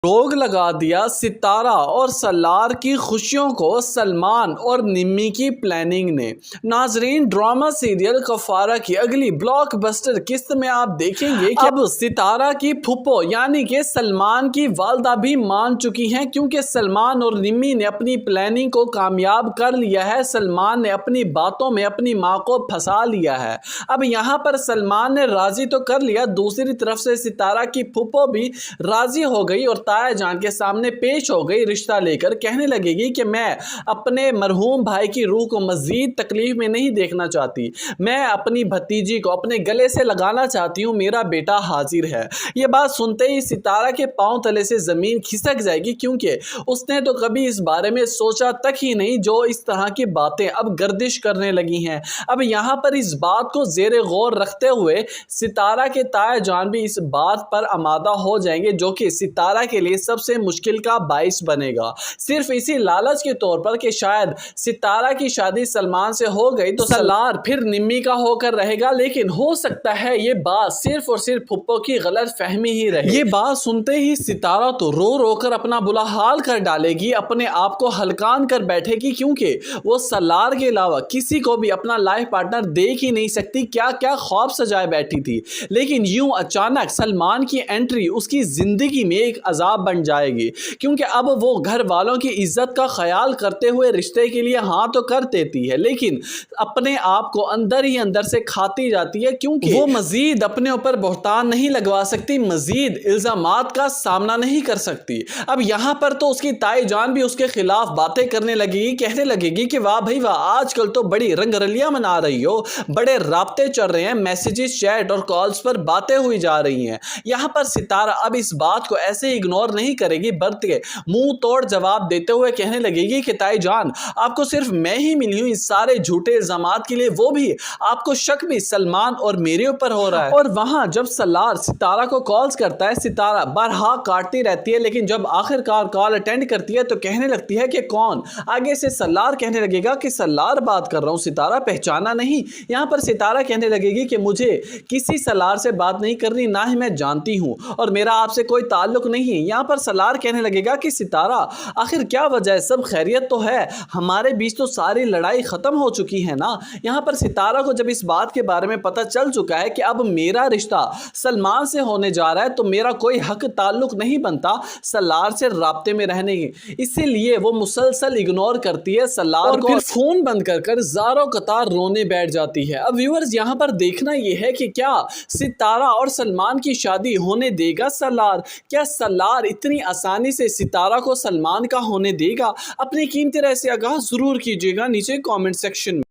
रोग लगा दिया सितारा और सलार की खुशियों को सलमान और निम्मी की प्लानिंग ने। नाजरीन, ड्रामा सीरियल कफारा की अगली ब्लॉकबस्टर किस्त में आप देखेंगे कि अब सितारा की फुप्पो यानी कि सलमान की वालदा भी मान चुकी हैं, क्योंकि सलमान और निम्मी ने अपनी प्लानिंग को कामयाब कर लिया है। सलमान ने अपनी बातों में अपनी माँ को फंसा लिया है। अब यहाँ पर सलमान ने राजी तो कर लिया, दूसरी तरफ से सितारा की फुप्पो भी राजी हो गई और ताया जान के सामने पेश हो गई रिश्ता लेकर। कहने लगेगी कि मैं अपने मरहूम भाई की रूह को मजीद तकलीफ में नहीं देखना चाहती, मैं अपनी भतीजी को अपने गले से लगाना चाहती हूँ, मेरा बेटा हाजिर है। ये बात सुनते ही सितारा के पांव तले से जमीन खिसक जाएगी, क्योंकि उसने तो कभी इस बारे में सोचा तक ही नहीं जो इस तरह की बातें अब गर्दिश करने लगी हैं। अब यहाँ पर इस बात को जेर गौर रखते हुए सितारा के ताया जान भी इस बात पर आमादा हो जाएंगे, जो कि सितारा के लिए सबसे मुश्किल का बाइस बनेगा। सिर्फ इसी लालच के तौर पर कि शायद सितारा की शादी सलमान से हो गई तो सलार फिर निम्मी का होकर रहेगा, लेकिन हो सकता है ये बात सिर्फ और सिर्फ फुप्पो की गलत फहमी ही रहे। ये बात सुनते ही सितारा तो रो रो कर अपना बुरा हाल कर डालेगी, अपने आप को हलकान कर बैठेगी, क्योंकि वो सलार के अलावा किसी को भी अपना लाइफ पार्टनर देख ही नहीं सकती। क्या क्या ख्वाब सजाए बैठी थी, लेकिन यूं अचानक सलमान की एंट्री उसकी जिंदगी में एक अजाब बन जाएगी, क्योंकि अब वो घर वालों की इज्जत का ख्याल करते हुए रिश्ते के लिए हाँ तो कर देती है, लेकिन अपने आप को अंदर ही अंदर से खाती जाती है, क्योंकि वो मजीद अपने ऊपर बहुतान नहीं लगवा सकती, मजीद इल्जामात का सामना नहीं कर सकती। अब यहाँ पर तो उसकी ताई जान भी उसके खिलाफ बातें करने लगेगी, कहने लगेगी कि वाह भाई वाह, आजकल तो बड़ी रंगरलियां मना रही हो, बड़े राब्ते चल रहे हैं, मैसेजेस, चैट और कॉल्स पर बातें हुई जा रही हैं। यहाँ पर सितारा अब इस बात को ऐसे इग्नोर नहीं करेगी, बल्कि मुंह तोड़ जवाब देते हुए कहने लगेगी कि ताई जान, आपको सिर्फ मैं ही मिली हूं इस सारे झूठे इल्जामात के लिए, वो भी आपको शक भी सलमान और मेरे ऊपर हो रहा है। और वहां जब सलार सितारा को कॉल्स करता है, सितारा बारहा काटती रहती है, लेकिन जब आखिरकार कॉल अटेंड करती है तो कहने लगती है कि कौन। आगे से सलार कहने लगेगा कि सलार बात कर रहा हूं, सितारा पहचाना नहीं। यहां पर सितारा कहने लगेगी कि मुझे किसी सलार से बात नहीं करनी, ना ही मैं जानती हूं और मेरा आपसे कोई ताल्लुक नहीं है। यहाँ पर सलार कहने लगेगा कि सितारा आखिर क्या वजह है, सब खैरियत तो है, हमारे बीच तो सारी लड़ाई खत्म हो चुकी है ना। यहाँ पर सितारा को जब इस बात के बारे में पता चल चुका है कि अब मेरा रिश्ता सलमान से होने जा रहा है, तो मेरा कोई हक ताल्लुक नहीं बनता सलार से राब्ते में रहने की, इसीलिए वो मुसलसल इग्नोर करती है सलार को, फिर फोन बंद कर ज़ारो कतार रोने बैठ जाती है। अब व्यूअर्स, यहाँ पर देखना यह है कि क्या सितारा और सलमान की शादी होने देगा सलार, क्या सलार इतनी आसानी से सितारा को सलमान का होने देगा? अपनी कीमती राय से आगाह जरूर कीजिएगा नीचे कमेंट सेक्शन में।